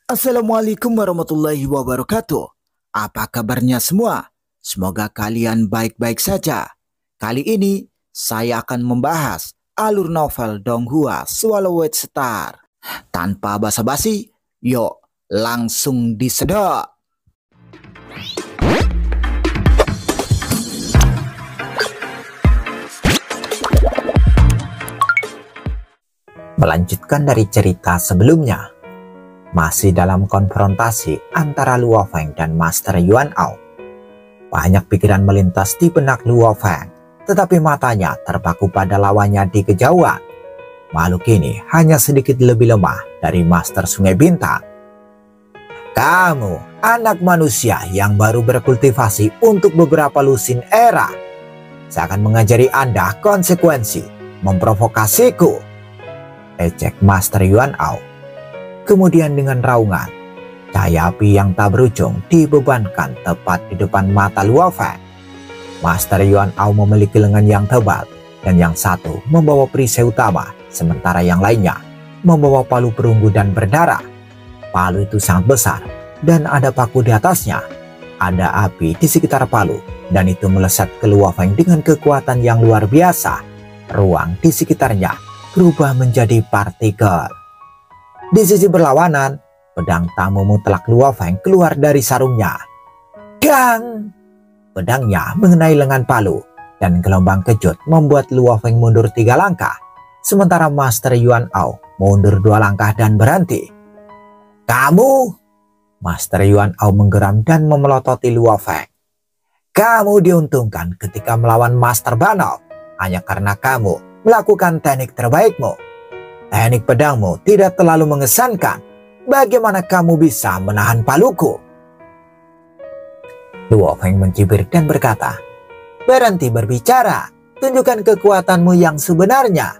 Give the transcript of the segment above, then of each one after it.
Assalamualaikum warahmatullahi wabarakatuh. Apa kabarnya semua? Semoga kalian baik-baik saja. Kali ini saya akan membahas alur novel Donghua Swallowed Star. Tanpa basa-basi, yuk langsung disedot. Melanjutkan dari cerita sebelumnya, masih dalam konfrontasi antara Luo Feng dan Master Yuan Ao. Banyak pikiran melintas di benak Luo Feng, tetapi matanya terpaku pada lawannya di kejauhan. Makhluk ini hanya sedikit lebih lemah dari Master Sungai Bintang. Kamu, anak manusia yang baru berkultivasi untuk beberapa lusin era. Saya akan mengajari Anda konsekuensi memprovokasiku, ejek Master Yuan Ao. Kemudian dengan raungan, cahaya api yang tak berujung dibebankan tepat di depan mata Luo Feng. Master Yuan Ao memiliki lengan yang tebal dan yang satu membawa perisai utama, sementara yang lainnya membawa palu perunggu dan berdarah. Palu itu sangat besar dan ada paku di atasnya. Ada api di sekitar palu dan itu melesat ke Luo Feng dengan kekuatan yang luar biasa. Ruang di sekitarnya berubah menjadi partikel. Di sisi berlawanan, pedang tamu mutlak Luo Feng keluar dari sarungnya. Dang! Pedangnya mengenai lengan palu dan gelombang kejut membuat Luo Feng mundur 3 langkah. Sementara Master Yuan Ao mundur 2 langkah dan berhenti. Kamu? Master Yuan Ao menggeram dan memelototi Luo Feng. Kamu diuntungkan ketika melawan Master Banao hanya karena kamu melakukan teknik terbaikmu. Teknik pedangmu tidak terlalu mengesankan. Bagaimana kamu bisa menahan paluku? Luo Feng mencibir dan berkata, berhenti berbicara, tunjukkan kekuatanmu yang sebenarnya.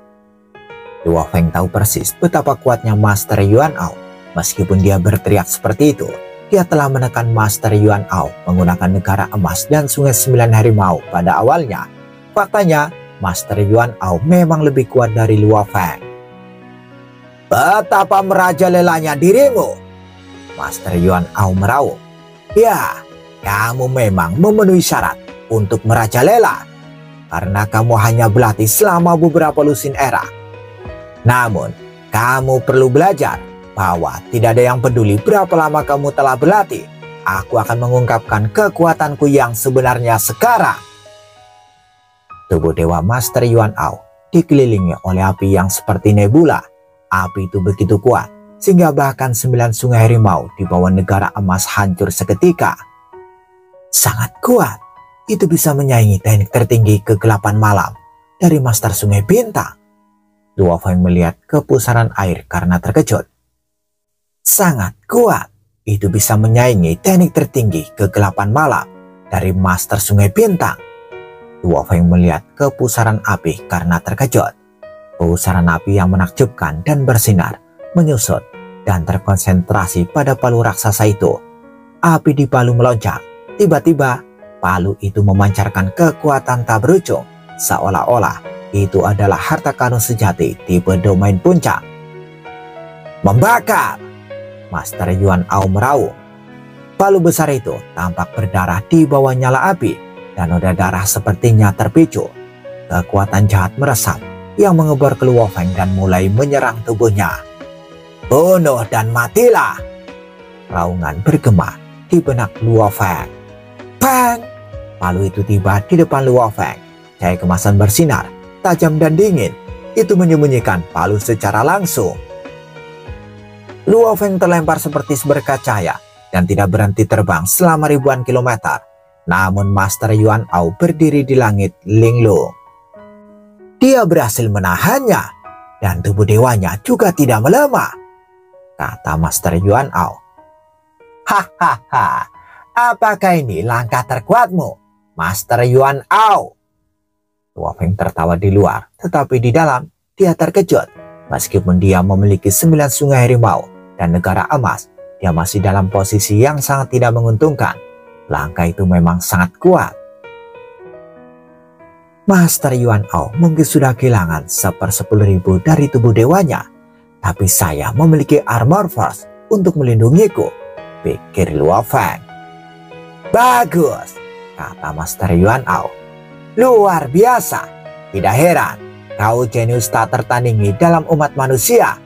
Luo Feng tahu persis betapa kuatnya Master Yuan Ao. Meskipun dia berteriak seperti itu, dia telah menekan Master Yuan Ao menggunakan negara emas dan sungai 9 harimau pada awalnya. Faktanya, Master Yuan Ao memang lebih kuat dari Luo Feng. Betapa merajalelanya dirimu, Master Yuan Ao meraung. Ya, kamu memang memenuhi syarat untuk merajalela, karena kamu hanya berlatih selama beberapa lusin era. Namun, kamu perlu belajar bahwa tidak ada yang peduli berapa lama kamu telah berlatih. Aku akan mengungkapkan kekuatanku yang sebenarnya sekarang. Tubuh Dewa Master Yuan Ao dikelilingi oleh api yang seperti nebula. Api itu begitu kuat sehingga bahkan 9 sungai harimau di bawah negara emas hancur seketika. Sangat kuat, itu bisa menyaingi teknik tertinggi kegelapan malam dari Master Sungai Bintang. Luo Feng melihat kepusaran air karena terkejut. Sangat kuat, itu bisa menyaingi teknik tertinggi kegelapan malam dari Master Sungai Bintang. Luo Feng melihat kepusaran api karena terkejut. Pusaran api yang menakjubkan dan bersinar menyusut dan terkonsentrasi pada palu raksasa itu. Api di palu melonjak. Tiba-tiba palu itu memancarkan kekuatan tak berujung, seolah-olah itu adalah harta karun sejati tipe domain puncak. Membakar! Master Yuan Ao meraung. Palu besar itu tampak berdarah di bawah nyala api dan noda darah sepertinya terpicu. Kekuatan jahat meresap yang mengebor ke Luo Feng dan mulai menyerang tubuhnya. Bunuh dan matilah! Raungan bergema di benak Luo Feng. Bang! Palu itu tiba di depan Luo Feng. Cahaya kemasan bersinar, tajam dan dingin. Itu menyembunyikan palu secara langsung. Luo Feng terlempar seperti seberkas cahaya dan tidak berhenti terbang selama ribuan kilometer. Namun Master Yuan Ao berdiri di langit linglung. Dia berhasil menahannya dan tubuh dewanya juga tidak melemah, kata Master Yuan Ao. Hahaha, apakah ini langkah terkuatmu, Master Yuan Ao? Luo Feng tertawa di luar, tetapi di dalam dia terkejut. Meskipun dia memiliki 9 sungai harimau dan negara emas, dia masih dalam posisi yang sangat tidak menguntungkan. Langkah itu memang sangat kuat. Master Yuan Ao mungkin sudah kehilangan 1/10.000 dari tubuh dewanya, tapi saya memiliki armor force untuk melindungiku, pikir Luo Feng. Bagus, kata Master Yuan Ao. Luar biasa, tidak heran kau jenius tak tertandingi dalam umat manusia.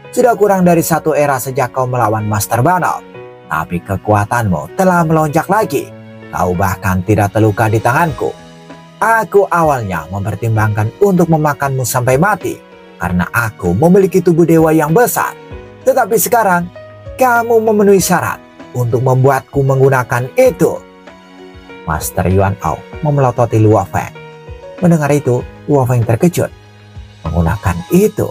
Sudah kurang dari 1 era sejak kau melawan Master Banov, tapi kekuatanmu telah melonjak lagi. Kau bahkan tidak terluka di tanganku. Aku awalnya mempertimbangkan untuk memakanmu sampai mati, karena aku memiliki tubuh dewa yang besar. Tetapi sekarang, kamu memenuhi syarat untuk membuatku menggunakan itu. Master Yuan Ao memelototi Luo Feng. Mendengar itu, Luo Feng terkejut. Menggunakan itu?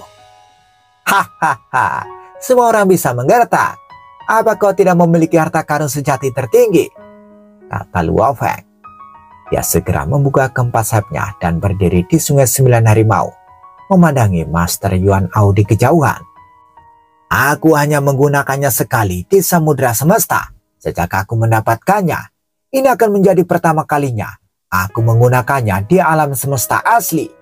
Hahaha, semua orang bisa menggertak. Apa kau tidak memiliki harta karun sejati tertinggi? Kata Luo Feng. Dia segera membuka keempat sayapnya dan berdiri di Sungai 9 Harimau, memandangi Master Yuan Ao di kejauhan. Aku hanya menggunakannya sekali di Samudra Semesta. Sejak aku mendapatkannya, ini akan menjadi pertama kalinya aku menggunakannya di alam semesta asli.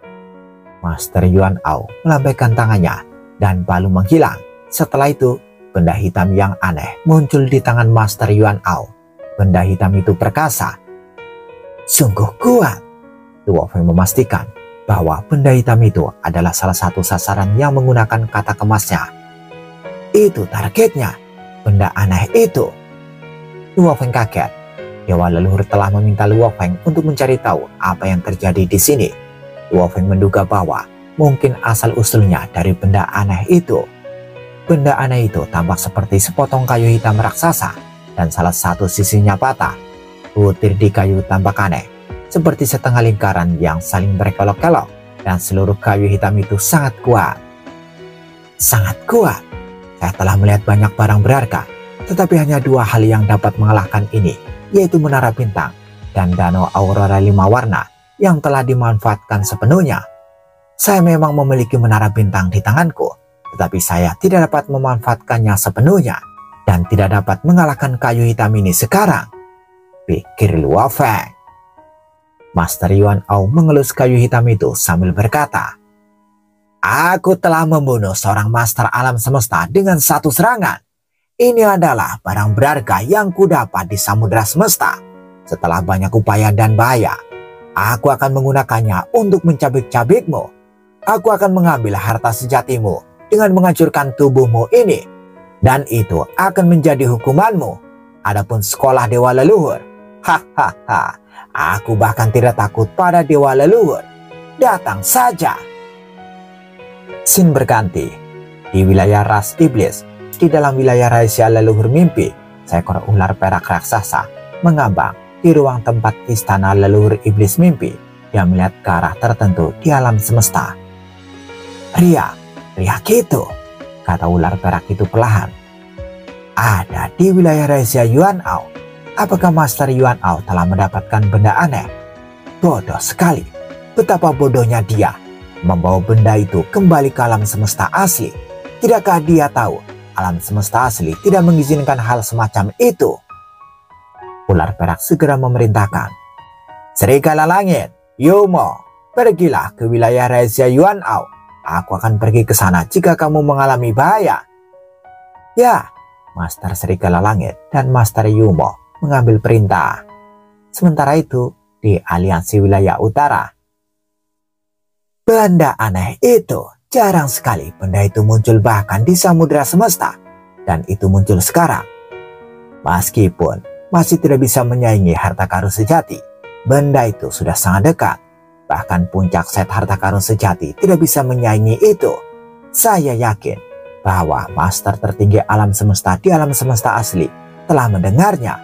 Master Yuan Ao melambaikan tangannya dan palu menghilang. Setelah itu, benda hitam yang aneh muncul di tangan Master Yuan Ao. Benda hitam itu perkasa. Sungguh kuat. Luo Feng memastikan bahwa benda hitam itu adalah salah satu sasaran yang menggunakan kata kemasnya. Itu targetnya, benda aneh itu. Luo Feng kaget. Dewa leluhur telah meminta Luo Feng untuk mencari tahu apa yang terjadi di sini. Luo Feng menduga bahwa mungkin asal-usulnya dari benda aneh itu. Benda aneh itu tampak seperti sepotong kayu hitam raksasa dan salah satu sisinya patah. Butir di kayu tampak aneh, seperti setengah lingkaran yang saling berkelok-kelok, dan seluruh kayu hitam itu sangat kuat. Sangat kuat. Saya telah melihat banyak barang berharga, tetapi hanya 2 hal yang dapat mengalahkan ini, yaitu Menara Bintang dan Danau Aurora 5 warna yang telah dimanfaatkan sepenuhnya. Saya memang memiliki Menara Bintang di tanganku, tetapi saya tidak dapat memanfaatkannya sepenuhnya, dan tidak dapat mengalahkan kayu hitam ini sekarang, pikir Luo Feng. Master Yuan Ao mengelus kayu hitam itu sambil berkata, Aku telah membunuh seorang master alam semesta dengan 1 serangan. Ini adalah barang berharga yang kudapat di Samudra Semesta. Setelah banyak upaya dan bahaya, aku akan menggunakannya untuk mencabik-cabikmu. Aku akan mengambil harta sejatimu dengan menghancurkan tubuhmu ini. Dan itu akan menjadi hukumanmu. Adapun sekolah dewa leluhur, hahaha, aku bahkan tidak takut pada dewa leluhur. Datang saja. Scene berganti. Di wilayah ras iblis, di dalam wilayah rahasia leluhur mimpi, seekor ular perak raksasa mengambang di ruang tempat istana leluhur iblis mimpi. Dia melihat ke arah tertentu di alam semesta. Riak itu, kata ular perak itu perlahan. Ada di wilayah rahasia Yuan Ao. Apakah Master Yuan Ao telah mendapatkan benda aneh? Bodoh sekali. Betapa bodohnya dia membawa benda itu kembali ke alam semesta asli. Tidakkah dia tahu alam semesta asli tidak mengizinkan hal semacam itu? Ular perak segera memerintahkan, Serigala Langit, Yumo, pergilah ke wilayah rahasia Yuan Ao. Aku akan pergi ke sana jika kamu mengalami bahaya. Ya, Master Serigala Langit dan Master Yumo mengambil perintah. Sementara itu, di aliansi wilayah utara, benda aneh itu, jarang sekali benda itu muncul bahkan di Samudra Semesta, dan itu muncul sekarang. Meskipun masih tidak bisa menyaingi harta karun sejati, benda itu sudah sangat dekat. Bahkan puncak set harta karun sejati tidak bisa menyaingi itu. Saya yakin bahwa master tertinggi alam semesta di alam semesta asli telah mendengarnya.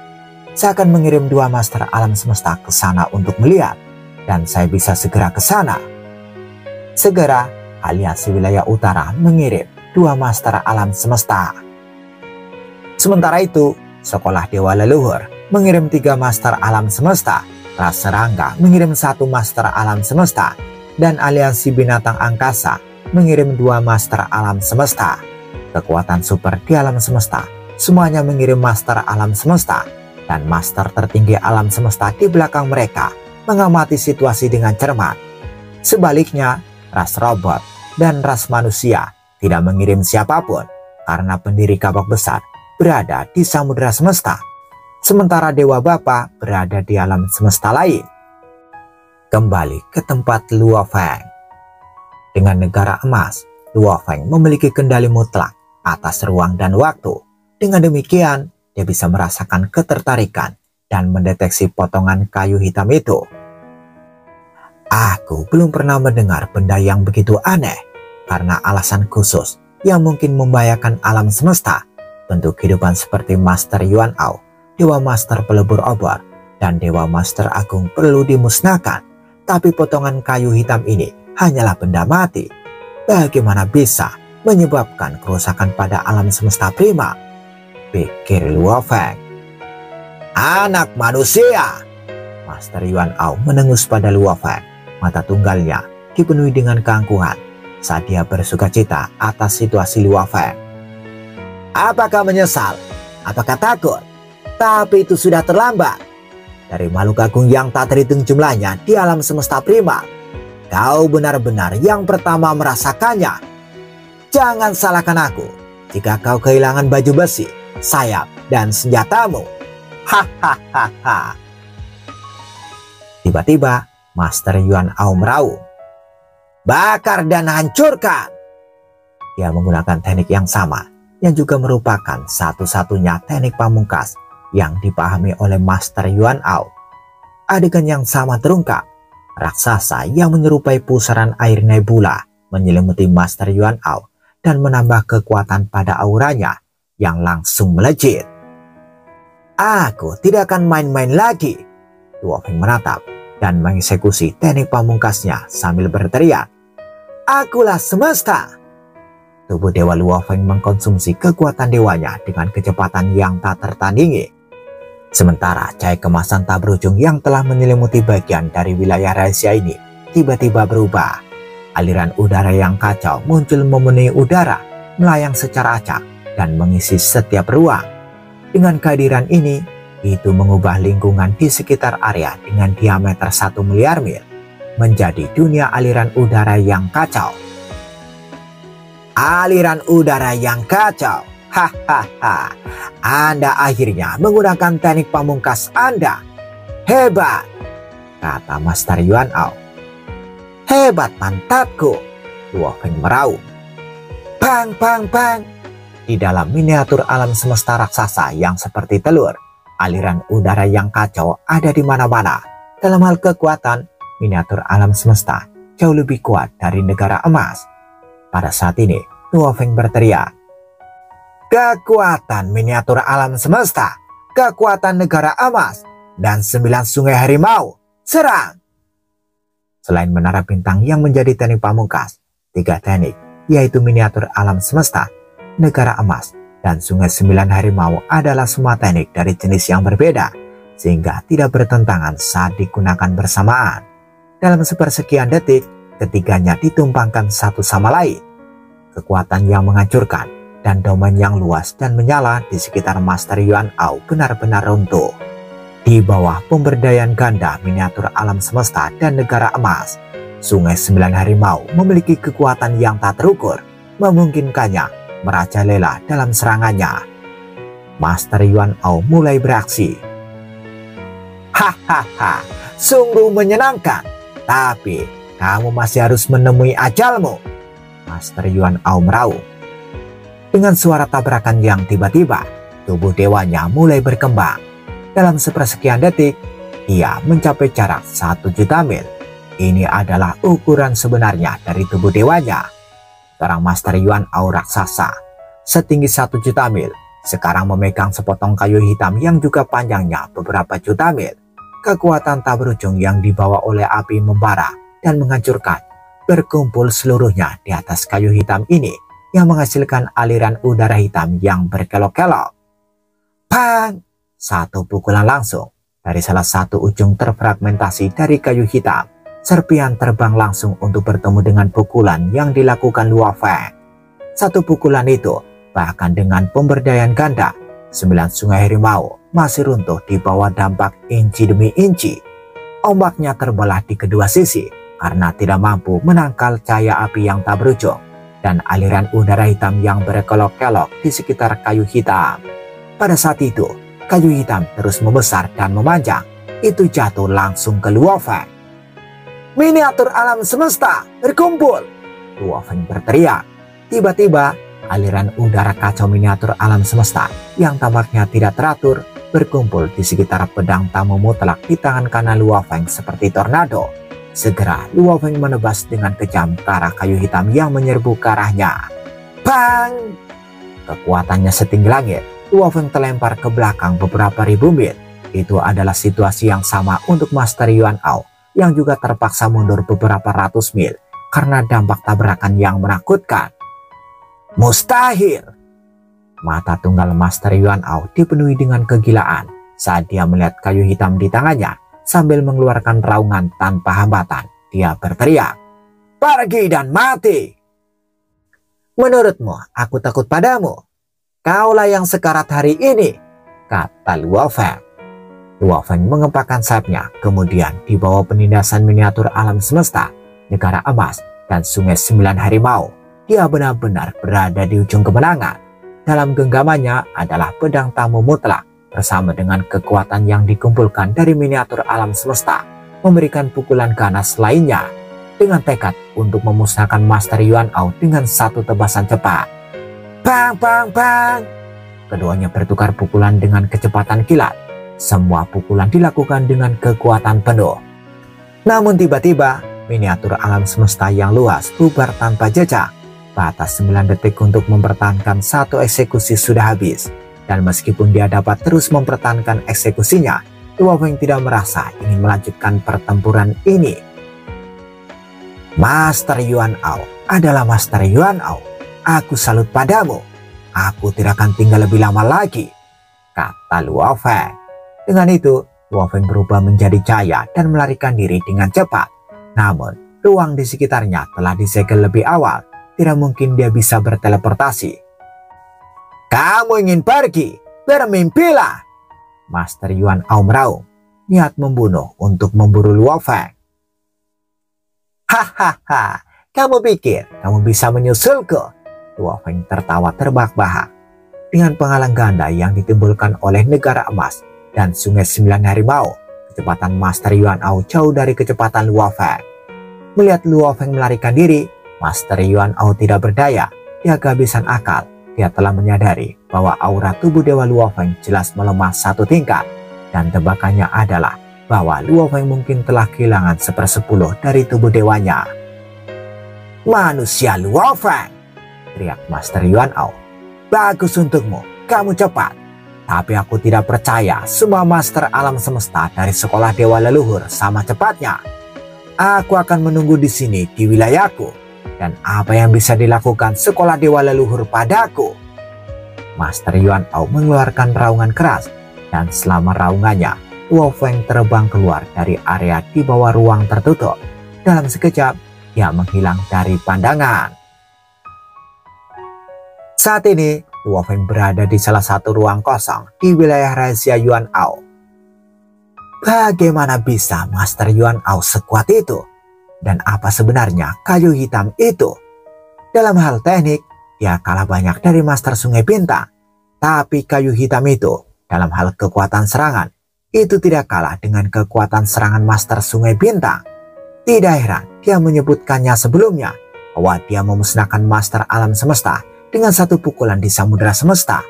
Saya akan mengirim 2 master alam semesta ke sana untuk melihat, dan saya bisa segera ke sana. Segera, aliansi wilayah utara mengirim 2 master alam semesta. Sementara itu, sekolah dewa leluhur mengirim 3 master alam semesta. Ras serangga mengirim 1 master alam semesta, dan aliansi binatang angkasa mengirim 2 master alam semesta. Kekuatan super di alam semesta semuanya mengirim master alam semesta, dan master tertinggi alam semesta di belakang mereka mengamati situasi dengan cermat. Sebaliknya, ras robot dan ras manusia tidak mengirim siapapun karena pendiri kabak besar berada di samudera semesta, sementara Dewa Bapa berada di alam semesta lain. Kembali ke tempat Luo Feng. Dengan negara emas, Luo Feng memiliki kendali mutlak atas ruang dan waktu. Dengan demikian, dia bisa merasakan ketertarikan dan mendeteksi potongan kayu hitam itu. Aku belum pernah mendengar benda yang begitu aneh karena alasan khusus yang mungkin membahayakan alam semesta. Bentuk kehidupan seperti Master Yuan Ao, Dewa Master Pelebur Obor, dan Dewa Master Agung perlu dimusnahkan. Tapi potongan kayu hitam ini hanyalah benda mati. Bagaimana bisa menyebabkan kerusakan pada alam semesta prima? Pikir Luo Feng. Anak manusia! Master Yuan Ao menengus pada Luo Feng. Mata tunggalnya dipenuhi dengan keangkuhan saat dia bersukacita atas situasi Luo Feng. Apakah menyesal? Apakah takut? Tapi itu sudah terlambat. Dari makhluk agung yang tak terhitung jumlahnya di alam semesta prima, kau benar-benar yang pertama merasakannya. Jangan salahkan aku jika kau kehilangan baju besi, sayap, dan senjatamu. Hahaha. Tiba-tiba Master Yuan Ao meraung. Bakar dan hancurkan. Dia menggunakan teknik yang sama yang juga merupakan satu-satunya teknik pamungkas yang dipahami oleh Master Yuan Ao. Adegan yang sama terungkap. Raksasa yang menyerupai pusaran air nebula menyelimuti Master Yuan Ao dan menambah kekuatan pada auranya yang langsung melejit. Aku tidak akan main-main lagi. Luo Feng menatap dan mengeksekusi teknik pamungkasnya sambil berteriak, Akulah semesta! Tubuh Dewa Luo Feng mengkonsumsi kekuatan dewanya dengan kecepatan yang tak tertandingi. Sementara cahaya kemasan tak berujung yang telah menyelimuti bagian dari wilayah rahasia ini tiba-tiba berubah. Aliran udara yang kacau muncul memenuhi udara, melayang secara acak dan mengisi setiap ruang. Dengan kehadiran ini, itu mengubah lingkungan di sekitar area dengan diameter 1 miliar mil menjadi dunia aliran udara yang kacau. Aliran udara yang kacau. Hahaha. Anda akhirnya menggunakan teknik pamungkas Anda. Hebat, kata Master Yuan Ao. Hebat pantatku, Luo Feng meraung. Bang, bang, bang. Di dalam miniatur alam semesta raksasa yang seperti telur, aliran udara yang kacau ada di mana-mana. Dalam hal kekuatan, miniatur alam semesta jauh lebih kuat dari negara emas. Pada saat ini, Luo Feng berteriak, kekuatan miniatur alam semesta, kekuatan negara emas, dan 9 sungai harimau, serang! Selain menara bintang yang menjadi teknik pamungkas, 3 teknik, yaitu miniatur alam semesta, negara emas, dan sungai 9 harimau adalah semua teknik dari jenis yang berbeda, sehingga tidak bertentangan saat digunakan bersamaan. Dalam sepersekian detik, ketiganya ditumpangkan satu sama lain. Kekuatan yang menghancurkan dan domain yang luas dan menyala di sekitar Master Yuan Ao benar-benar runtuh. Di bawah pemberdayaan ganda miniatur alam semesta dan negara emas, sungai 9 harimau memiliki kekuatan yang tak terukur, memungkinkannya merajalela dalam serangannya. Master Yuan Ao mulai beraksi. Hahaha, sungguh menyenangkan, tapi kamu masih harus menemui ajalmu. Master Yuan Ao meraung. Dengan suara tabrakan yang tiba-tiba, tubuh dewanya mulai berkembang. Dalam sepersekian detik, ia mencapai jarak 1 juta mil. Ini adalah ukuran sebenarnya dari tubuh dewanya. Seorang Master Yuan Ao raksasa setinggi 1 juta mil sekarang memegang sepotong kayu hitam yang juga panjangnya beberapa juta mil. Kekuatan tak berujung yang dibawa oleh api membara dan menghancurkan berkumpul seluruhnya di atas kayu hitam ini yang menghasilkan aliran udara hitam yang berkelok-kelok. Bang! Satu pukulan langsung dari salah satu ujung terfragmentasi dari kayu hitam. Serpihan terbang langsung untuk bertemu dengan pukulan yang dilakukan Luo Feng. Satu pukulan itu, bahkan dengan pemberdayaan ganda, 9 sungai harimau masih runtuh di bawah dampak inci demi inci. Ombaknya terbelah di kedua sisi karena tidak mampu menangkal cahaya api yang tak berujung dan aliran udara hitam yang berkelok-kelok di sekitar kayu hitam. Pada saat itu, kayu hitam terus membesar dan memanjang. Itu jatuh langsung ke Luo Feng. "Miniatur alam semesta berkumpul!" Luo Feng berteriak. Tiba-tiba, aliran udara kacau miniatur alam semesta yang tampaknya tidak teratur berkumpul di sekitar pedang tamu mutlak di tangan kanan Luo Feng seperti tornado. Segera Luo Feng menebas dengan kejam ke arah kayu hitam yang menyerbu ke arahnya. Bang! Kekuatannya setinggi langit. Luo Feng terlempar ke belakang beberapa ribu mil. Itu adalah situasi yang sama untuk Master Yuan Ao yang juga terpaksa mundur beberapa ratus mil karena dampak tabrakan yang menakutkan. Mustahil! Mata tunggal Master Yuan Ao dipenuhi dengan kegilaan saat dia melihat kayu hitam di tangannya. Sambil mengeluarkan raungan tanpa hambatan, dia berteriak, "Pergi dan mati!" "Menurutmu aku takut padamu? Kaulah yang sekarat hari ini," kata Luo Feng. Luo Feng mengepakkan sayapnya, kemudian di bawah penindasan miniatur alam semesta, negara emas, dan sungai 9 harimau, dia benar-benar berada di ujung kemenangan. Dalam genggamannya adalah pedang tamu mutlak bersama dengan kekuatan yang dikumpulkan dari miniatur alam semesta, memberikan pukulan ganas lainnya dengan tekad untuk memusnahkan Master Yuan Ao dengan satu tebasan cepat. Bang, bang, bang! Keduanya bertukar pukulan dengan kecepatan kilat. Semua pukulan dilakukan dengan kekuatan penuh. Namun tiba-tiba, miniatur alam semesta yang luas bubar tanpa jejak. Batas 9 detik untuk mempertahankan satu eksekusi sudah habis. Dan meskipun dia dapat terus mempertahankan eksekusinya, Luo Feng tidak merasa ingin melanjutkan pertempuran ini. Master Yuan Ao adalah Master Yuan Ao. Aku salut padamu. Aku tidak akan tinggal lebih lama lagi, kata Luo Feng. Dengan itu, Luo Feng berubah menjadi cahaya dan melarikan diri dengan cepat. Namun, ruang di sekitarnya telah disegel lebih awal. Tidak mungkin dia bisa berteleportasi. Kamu ingin pergi? Bermimpilah! Master Yuan Ao meraung, niat membunuh untuk memburu Luo Feng. Hahaha, kamu pikir kamu bisa menyusulku? Luo Feng tertawa terbahak-bahak. Dengan penghalang ganda yang ditimbulkan oleh negara emas dan sungai 9 harimau, kecepatan Master Yuan Ao jauh dari kecepatan Luo Feng. Melihat Luo Feng melarikan diri, Master Yuan Ao tidak berdaya. Dia kehabisan akal. Dia telah menyadari bahwa aura tubuh Dewa Luo Feng jelas melemah satu tingkat. Dan tebakannya adalah bahwa Luo Feng mungkin telah kehilangan 1/10 dari tubuh dewanya. Manusia Luo Feng! Teriak Master Yuan Ao. Bagus untukmu, kamu cepat. Tapi aku tidak percaya semua master alam semesta dari sekolah dewa leluhur sama cepatnya. Aku akan menunggu di sini di wilayahku. Dan apa yang bisa dilakukan sekolah dewa leluhur padaku? Master Yuan Ao mengeluarkan raungan keras. Dan selama raungannya, Luo Feng terbang keluar dari area di bawah ruang tertutup. Dalam sekejap, dia menghilang dari pandangan. Saat ini, Luo Feng berada di salah satu ruang kosong di wilayah rahasia Yuan Ao. Bagaimana bisa Master Yuan Ao sekuat itu? Dan apa sebenarnya kayu hitam itu? Dalam hal teknik, dia kalah banyak dari Master Sungai Bintang. Tapi kayu hitam itu, dalam hal kekuatan serangan, itu tidak kalah dengan kekuatan serangan Master Sungai Bintang. Tidak heran dia menyebutkannya sebelumnya, bahwa dia memusnahkan Master Alam Semesta dengan satu pukulan di Samudra Semesta.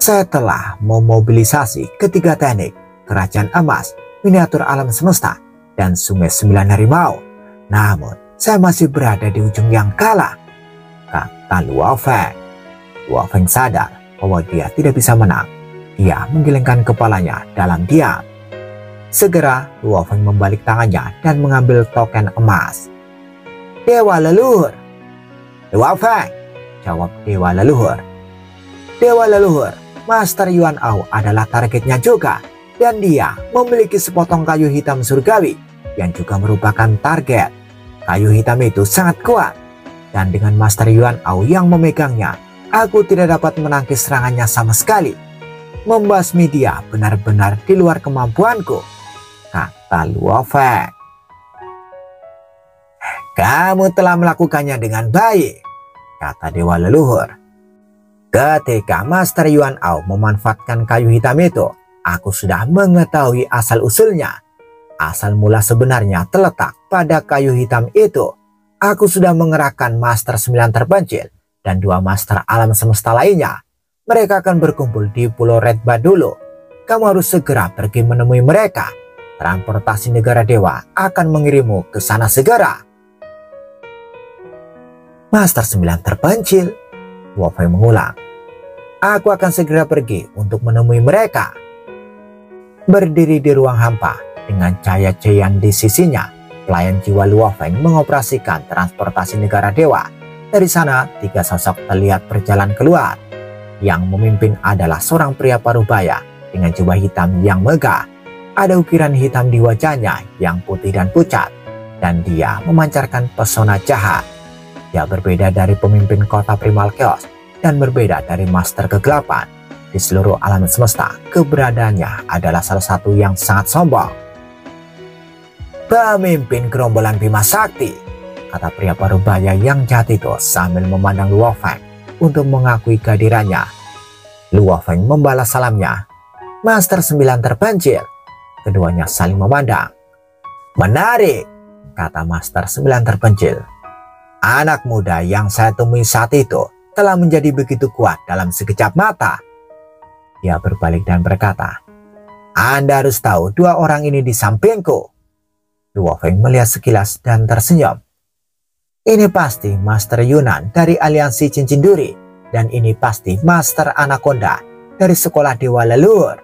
Setelah memobilisasi ketiga teknik, Kerajaan Emas, Miniatur Alam Semesta, dan Sungai 9 Harimau. Namun, saya masih berada di ujung yang kalah, kata Luo Feng. Luo Feng sadar bahwa dia tidak bisa menang. Dia menggelengkan kepalanya dalam diam. Segera, Luo Feng membalik tangannya dan mengambil token emas. Dewa Leluhur. Luo Feng, jawab Dewa Leluhur. Dewa Leluhur, Master Yuan Ao adalah targetnya juga. Dan dia memiliki sepotong kayu hitam surgawi yang juga merupakan target. Kayu hitam itu sangat kuat. Dan dengan Master Yuan Ao yang memegangnya, aku tidak dapat menangkis serangannya sama sekali. Membasmi dia benar-benar di luar kemampuanku, kata Luo Feng. Kamu telah melakukannya dengan baik, kata Dewa Leluhur. Ketika Master Yuan Ao memanfaatkan kayu hitam itu, aku sudah mengetahui asal-usulnya. Asal mula sebenarnya terletak pada kayu hitam itu. Aku sudah mengerahkan Master 9 terpencil dan 2 Master alam semesta lainnya. Mereka akan berkumpul di Pulau Red Bud dulu. Kamu harus segera pergi menemui mereka. Transportasi negara dewa akan mengirimmu ke sana segera. Master 9 terpencil, Luo Feng mengulang. Aku akan segera pergi untuk menemui mereka. Berdiri di ruang hampa dengan cahaya Jian di sisinya, pelayan jiwa Luo Feng mengoperasikan transportasi negara dewa. Dari sana, 3 sosok terlihat berjalan keluar. Yang memimpin adalah seorang pria parubaya dengan jubah hitam yang megah. Ada ukiran hitam di wajahnya yang putih dan pucat, dan dia memancarkan pesona jahat. Dia berbeda dari pemimpin kota Primal Chaos dan berbeda dari Master Kegelapan. Di seluruh alam semesta, keberadaannya adalah salah satu yang sangat sombong. Pemimpin gerombolan Bima Sakti, kata pria parubaya yang jahat itu sambil memandang Luo Feng untuk mengakui kehadirannya. Luo Feng membalas salamnya. Master 9 terpencil. Keduanya saling memandang. Menarik, kata Master 9 terpencil. Anak muda yang saya temui saat itu telah menjadi begitu kuat dalam sekejap mata. Dia berbalik dan berkata, Anda harus tahu 2 orang ini di sampingku. Luo Feng melihat sekilas dan tersenyum. Ini pasti Master Yunan dari aliansi Cincin Duri, dan ini pasti Master Anaconda dari sekolah Dewa Leluhur.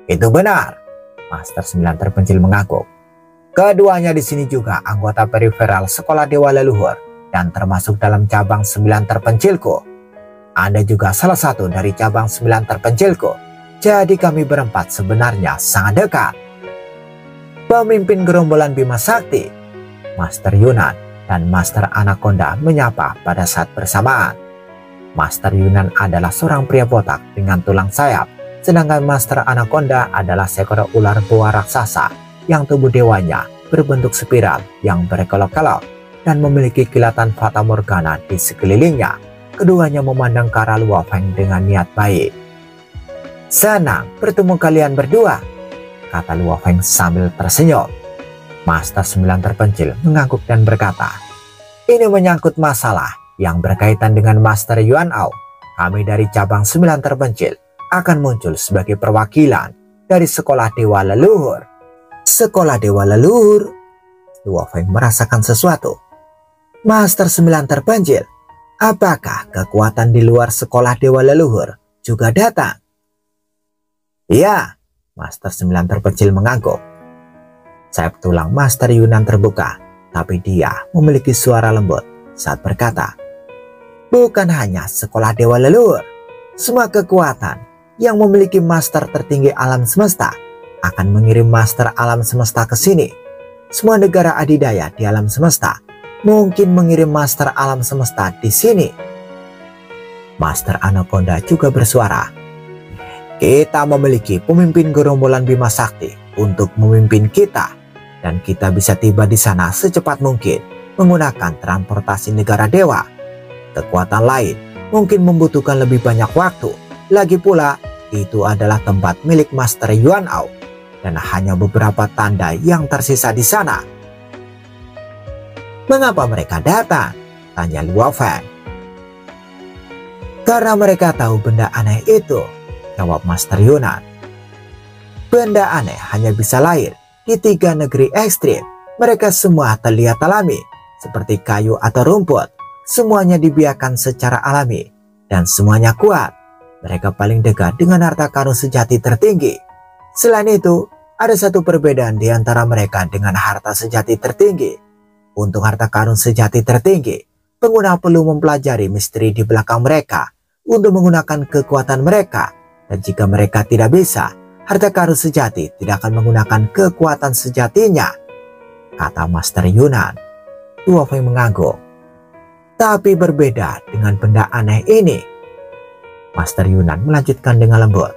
Itu benar, Master 9 terpencil mengaku. Keduanya di sini juga anggota periferal sekolah Dewa Leluhur dan termasuk dalam cabang 9 terpencilku. Anda juga salah satu dari cabang 9 terpencilku. Jadi kami berempat sebenarnya sangat dekat. Pemimpin gerombolan Bima Sakti, Master Yunan dan Master Anaconda menyapa pada saat bersamaan. Master Yunan adalah seorang pria botak dengan tulang sayap, sedangkan Master Anaconda adalah seekor ular boa raksasa yang tubuh dewanya berbentuk spiral yang berkelok-kelok dan memiliki kilatan fata morgana di sekelilingnya. Keduanya memandang ke arah Luo Feng dengan niat baik. Senang bertemu kalian berdua, kata Luo Feng sambil tersenyum. Master 9 terpencil mengangguk dan berkata, ini menyangkut masalah yang berkaitan dengan Master Yuan Ao. Kami dari cabang 9 terpencil akan muncul sebagai perwakilan dari sekolah Dewa Leluhur. Sekolah Dewa Leluhur? Luo Feng merasakan sesuatu. Master 9 terpencil, apakah kekuatan di luar sekolah Dewa Leluhur juga datang? Iya, Master 9 terpencil mengangguk. Sayap tulang Master Yunan terbuka, tapi dia memiliki suara lembut saat berkata, bukan hanya sekolah Dewa Leluhur, semua kekuatan yang memiliki master tertinggi alam semesta akan mengirim master alam semesta ke sini. Semua negara adidaya di alam semesta mungkin mengirim master alam semesta di sini. Master Anaconda juga bersuara, kita memiliki pemimpin gerombolan Bima Sakti untuk memimpin kita, dan kita bisa tiba di sana secepat mungkin menggunakan transportasi negara dewa. Kekuatan lain mungkin membutuhkan lebih banyak waktu. Lagi pula, itu adalah tempat milik Master Yuan Ao, dan hanya beberapa tanda yang tersisa di sana. Mengapa mereka datang? Tanya Luo Feng. Karena mereka tahu benda aneh itu, jawab Master Yunan. Benda aneh hanya bisa lahir di 3 negeri ekstrim. Mereka semua terlihat alami, seperti kayu atau rumput. Semuanya dibiarkan secara alami, dan semuanya kuat. Mereka paling dekat dengan harta karun sejati tertinggi. Selain itu, ada satu perbedaan di antara mereka dengan harta sejati tertinggi. Untuk harta karun sejati tertinggi, pengguna perlu mempelajari misteri di belakang mereka untuk menggunakan kekuatan mereka. Dan jika mereka tidak bisa, harta karun sejati tidak akan menggunakan kekuatan sejatinya, kata Master Yunan. Luo Feng mengangguk. Tapi berbeda dengan benda aneh ini, Master Yunan melanjutkan dengan lembut.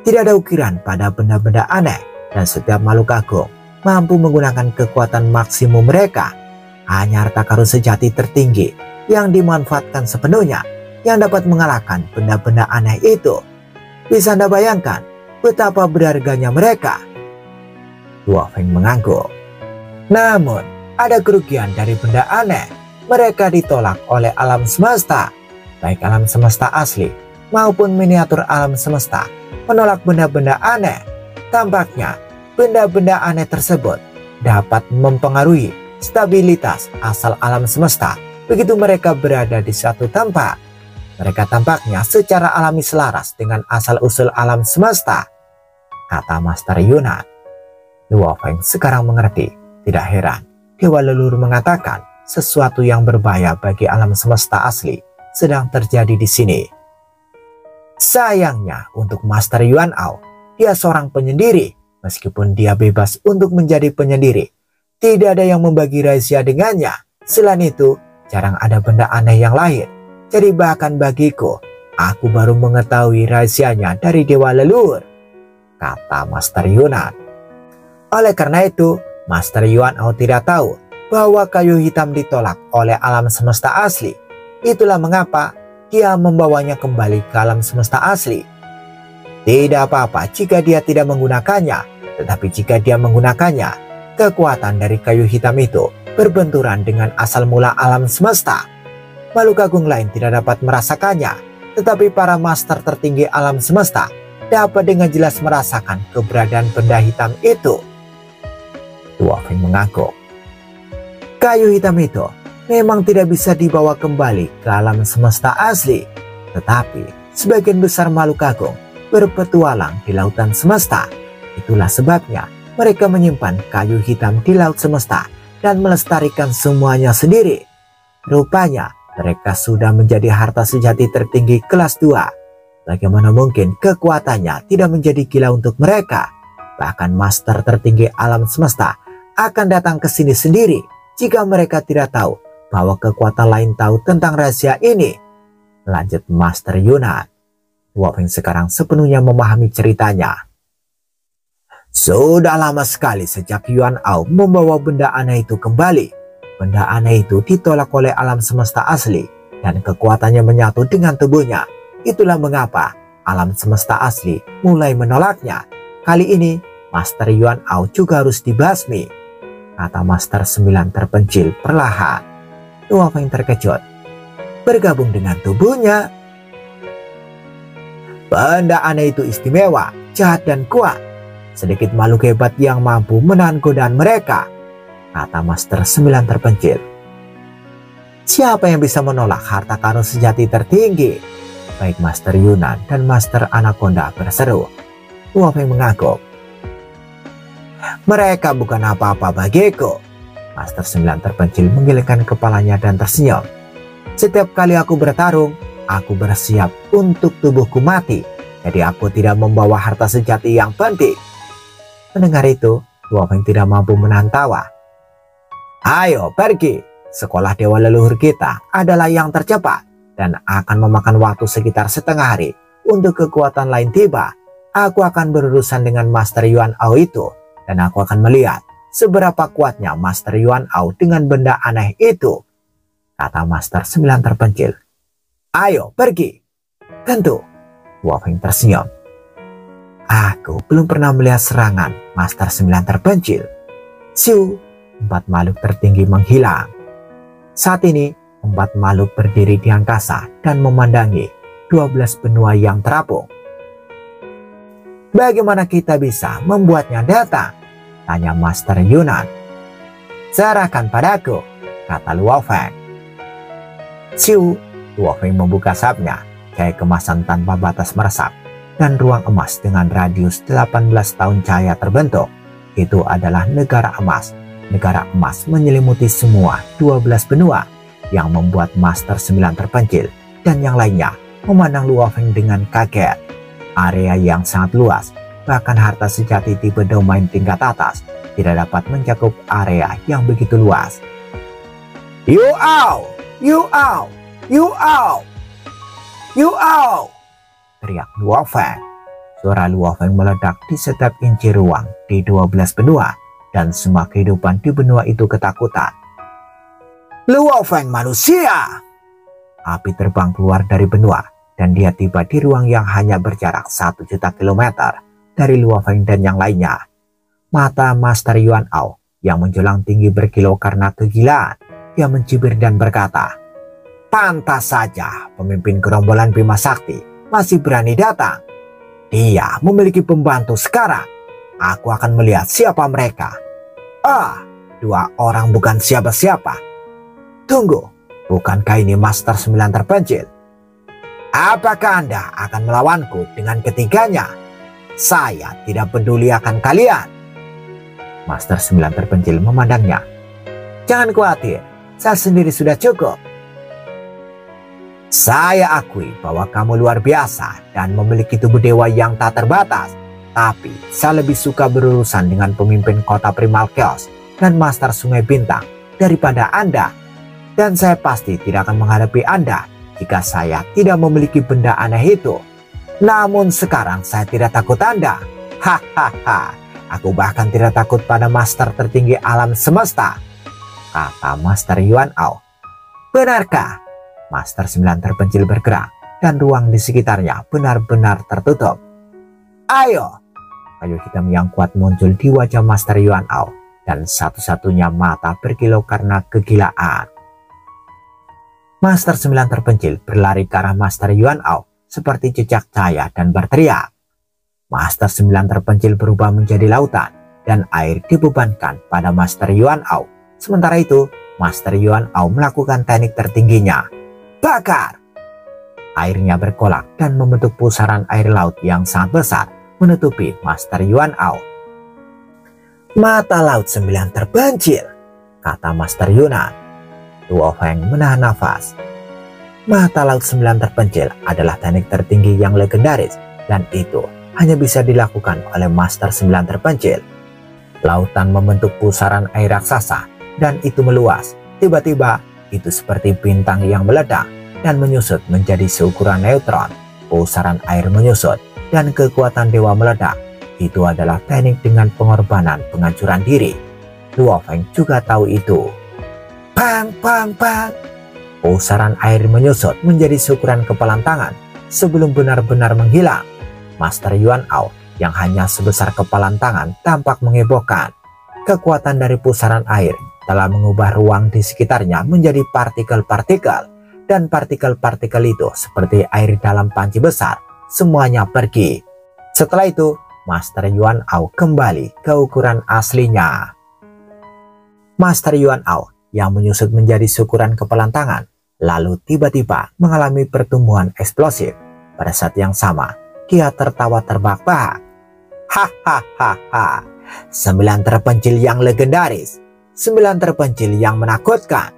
Tidak ada ukiran pada benda-benda aneh, dan setiap makhluk agung mampu menggunakan kekuatan maksimum mereka. Hanya harta karun sejati tertinggi yang dimanfaatkan sepenuhnya. yang dapat mengalahkan benda-benda aneh itu. Bisa Anda bayangkan betapa berharganya mereka? Luo Feng mengangguk. Namun, ada kerugian dari benda aneh. Mereka ditolak oleh alam semesta. Baik alam semesta asli maupun miniatur alam semesta menolak benda-benda aneh. Tampaknya, benda-benda aneh tersebut dapat mempengaruhi stabilitas asal alam semesta begitu mereka berada di suatu tempat. Mereka tampaknya secara alami selaras dengan asal-usul alam semesta, kata Master Yunan. Luo Feng sekarang mengerti. Tidak heran, Dewa Leluhur mengatakan sesuatu yang berbahaya bagi alam semesta asli sedang terjadi di sini. Sayangnya untuk Master Yuan Ao, dia seorang penyendiri. Meskipun dia bebas untuk menjadi penyendiri, tidak ada yang membagi rahasia dengannya. Selain itu, jarang ada benda aneh yang lain. Jadi bahkan bagiku, aku baru mengetahui rahasianya dari Dewa Leluhur, kata Master Yunan. Oleh karena itu, Master Yuan Ao tidak tahu bahwa kayu hitam ditolak oleh alam semesta asli. Itulah mengapa dia membawanya kembali ke alam semesta asli. Tidak apa-apa jika dia tidak menggunakannya, tetapi jika dia menggunakannya, kekuatan dari kayu hitam itu berbenturan dengan asal mula alam semesta. Makhluk agung lain tidak dapat merasakannya, tetapi para master tertinggi alam semesta dapat dengan jelas merasakan keberadaan benda hitam itu. Luo Feng mengangguk. Kayu hitam itu memang tidak bisa dibawa kembali ke alam semesta asli, tetapi sebagian besar makhluk agung berpetualang di lautan semesta. Itulah sebabnya mereka menyimpan kayu hitam di laut semesta dan melestarikan semuanya sendiri. Rupanya mereka sudah menjadi harta sejati tertinggi kelas 2. Bagaimana mungkin kekuatannya tidak menjadi gila untuk mereka? Bahkan master tertinggi alam semesta akan datang ke sini sendiri jika mereka tidak tahu bahwa kekuatan lain tahu tentang rahasia ini. Lanjut Master Yunan. Luo Feng sekarang sepenuhnya memahami ceritanya. Sudah lama sekali sejak Yuan Ao membawa benda aneh itu kembali. Benda aneh itu ditolak oleh alam semesta asli dan kekuatannya menyatu dengan tubuhnya. Itulah mengapa alam semesta asli mulai menolaknya. Kali ini Master Yuan Ao juga harus dibasmi, kata Master 9 terpencil perlahan. Luo Feng terkejut. Bergabung dengan tubuhnya? Benda aneh itu istimewa, jahat dan kuat. Sedikit makhluk hebat yang mampu menahan godaan mereka, kata Master 9 terpencil. Siapa yang bisa menolak harta karun sejati tertinggi? Baik Master Yunan dan Master Anaconda berseru. Luo Feng mengangguk. Mereka bukan apa-apa bagiku. Master 9 terpencil menggelengkan kepalanya dan tersenyum. Setiap kali aku bertarung, aku bersiap untuk tubuhku mati. Jadi aku tidak membawa harta sejati yang penting. Mendengar itu, Luo Feng tidak mampu menahan tawa. Ayo pergi. Sekolah Dewa Leluhur kita adalah yang tercepat dan akan memakan waktu sekitar setengah hari. Untuk kekuatan lain tiba, aku akan berurusan dengan Master Yuan Ao itu dan aku akan melihat seberapa kuatnya Master Yuan Ao dengan benda aneh itu, kata Master 9 terpencil. Ayo pergi. Tentu. Luo Feng tersenyum. Aku belum pernah melihat serangan Master 9 terpencil. Siu, 4 makhluk tertinggi menghilang. Saat ini 4 makhluk berdiri di angkasa dan memandangi 12 benua yang terapung. Bagaimana kita bisa membuatnya datang? Tanya Master Yunan. Serahkan padaku, kata Luo Feng. Siu, Luo Feng membuka sayapnya, cahaya kemasan tanpa batas meresap, dan ruang emas dengan radius 18 tahun cahaya terbentuk. Itu adalah negara emas. Negara emas menyelimuti semua 12 benua yang membuat Master 9 terpencil dan yang lainnya memandang Luo Feng dengan kaget. Area yang sangat luas, bahkan harta sejati tipe domain tingkat atas tidak dapat mencakup area yang begitu luas. Yu Ao! Yu Ao! Yu Ao! Yu Ao! Teriak Luo Feng. Suara Luo Feng meledak di setiap inci ruang di 12 benua dan semua kehidupan di benua itu ketakutan. Luo Feng manusia! api terbang keluar dari benua dan dia tiba di ruang yang hanya berjarak 1 juta kilometer dari Luo Feng dan yang lainnya. Mata Master Yuan Ao yang menjulang tinggi berkilau karena kegilaan. Dia mencibir dan berkata, "Pantas saja pemimpin gerombolan Bima Sakti masih berani datang. Dia memiliki pembantu sekarang. Aku akan melihat siapa mereka." "Ah, 2 orang bukan siapa-siapa. Tunggu, bukankah ini Master 9 terpencil? Apakah Anda akan melawanku dengan ketiganya? Saya tidak peduli akan kalian." Master 9 terpencil memandangnya. "Jangan khawatir, saya sendiri sudah cukup. Saya akui bahwa kamu luar biasa dan memiliki tubuh dewa yang tak terbatas. Tapi saya lebih suka berurusan dengan pemimpin kota Primal Chaos dan Master Sungai Bintang daripada Anda. Dan saya pasti tidak akan menghadapi Anda jika saya tidak memiliki benda aneh itu. Namun sekarang saya tidak takut Anda. Hahaha, aku bahkan tidak takut pada Master tertinggi alam semesta," kata Master Yuan Ao. "Benarkah?" Master 9 terpencil bergerak dan ruang di sekitarnya benar-benar tertutup. "Ayo!" Kayu hitam yang kuat muncul di wajah Master Yuan Ao dan satu-satunya mata berkilau karena kegilaan. Master 9 terpencil berlari ke arah Master Yuan Ao seperti cicak cahaya dan berteriak. Master 9 terpencil berubah menjadi lautan dan air dibebankan pada Master Yuan Ao. Sementara itu, Master Yuan Ao melakukan teknik tertingginya. Bakar! Airnya berkolak dan membentuk pusaran air laut yang sangat besar menutupi Master Yuan Ao. "Mata laut 9 terpencil," kata Master Yunan. Luo Feng menahan nafas. Mata laut 9 terpencil adalah teknik tertinggi yang legendaris dan itu hanya bisa dilakukan oleh Master 9 terpencil. Lautan membentuk pusaran air raksasa dan itu meluas. Tiba-tiba itu seperti bintang yang meledak dan menyusut menjadi seukuran neutron. Pusaran air menyusut dan kekuatan dewa meledak. Itu adalah teknik dengan pengorbanan penghancuran diri. Luo Feng juga tahu itu. Bang, bang, bang. Pusaran air menyusut menjadi seukuran kepalan tangan sebelum benar-benar menghilang. Master Yuan Ao yang hanya sebesar kepalan tangan tampak menghebohkan. Kekuatan dari pusaran air telah mengubah ruang di sekitarnya menjadi partikel-partikel, dan partikel-partikel itu seperti air dalam panci besar, semuanya pergi. Setelah itu, Master Yuan Ao kembali ke ukuran aslinya. Master Yuan Ao yang menyusut menjadi seukuran kepalan tangan, lalu tiba-tiba mengalami pertumbuhan eksplosif. Pada saat yang sama, dia tertawa terbahak-bahak. Hahaha, 9 terpencil yang legendaris, 9 terpencil yang menakutkan.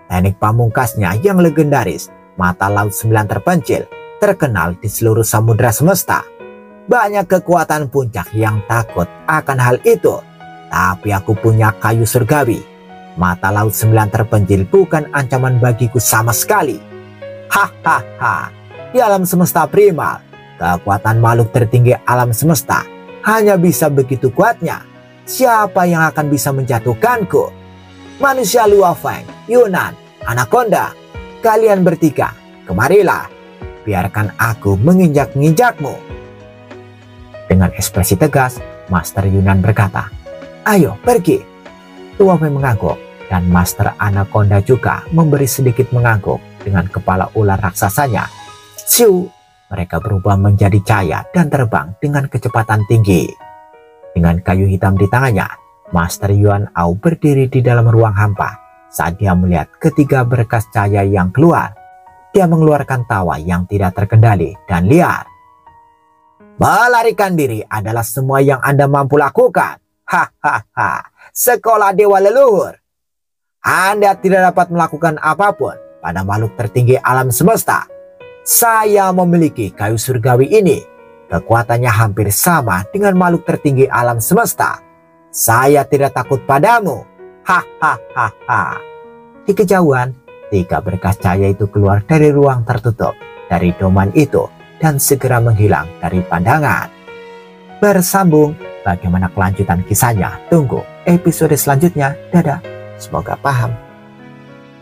Teknik pamungkasnya yang legendaris, mata laut 9 terpencil, terkenal di seluruh samudra semesta. Banyak kekuatan puncak yang takut akan hal itu, tapi aku punya kayu surgawi. Mata laut 9 terpencil bukan ancaman bagiku sama sekali. Hahaha, di alam semesta primal, kekuatan makhluk tertinggi alam semesta hanya bisa begitu kuatnya. Siapa yang akan bisa menjatuhkanku? Manusia Luo Feng, Yunan, Anaconda, kalian bertiga, kemarilah. Biarkan aku menginjak-injakmu. Dengan ekspresi tegas, Master Yunan berkata, "Ayo pergi." Luo Feng mengangguk dan Master Anaconda juga memberi sedikit mengangguk dengan kepala ular raksasanya. Siu, mereka berubah menjadi cahaya dan terbang dengan kecepatan tinggi. Dengan kayu hitam di tangannya, Master Yuan Ao berdiri di dalam ruang hampa. Saat dia melihat ketiga berkas cahaya yang keluar, dia mengeluarkan tawa yang tidak terkendali dan liar. Melarikan diri adalah semua yang Anda mampu lakukan. Hahaha, sekolah dewa leluhur. Anda tidak dapat melakukan apapun pada makhluk tertinggi alam semesta. Saya memiliki kayu surgawi ini. Kekuatannya hampir sama dengan makhluk tertinggi alam semesta. Saya tidak takut padamu. Hahaha. Di kejauhan, 3 berkas cahaya itu keluar dari ruang tertutup dari domain itu dan segera menghilang dari pandangan. Bersambung, bagaimana kelanjutan kisahnya? Tunggu episode selanjutnya. Dadah, semoga paham.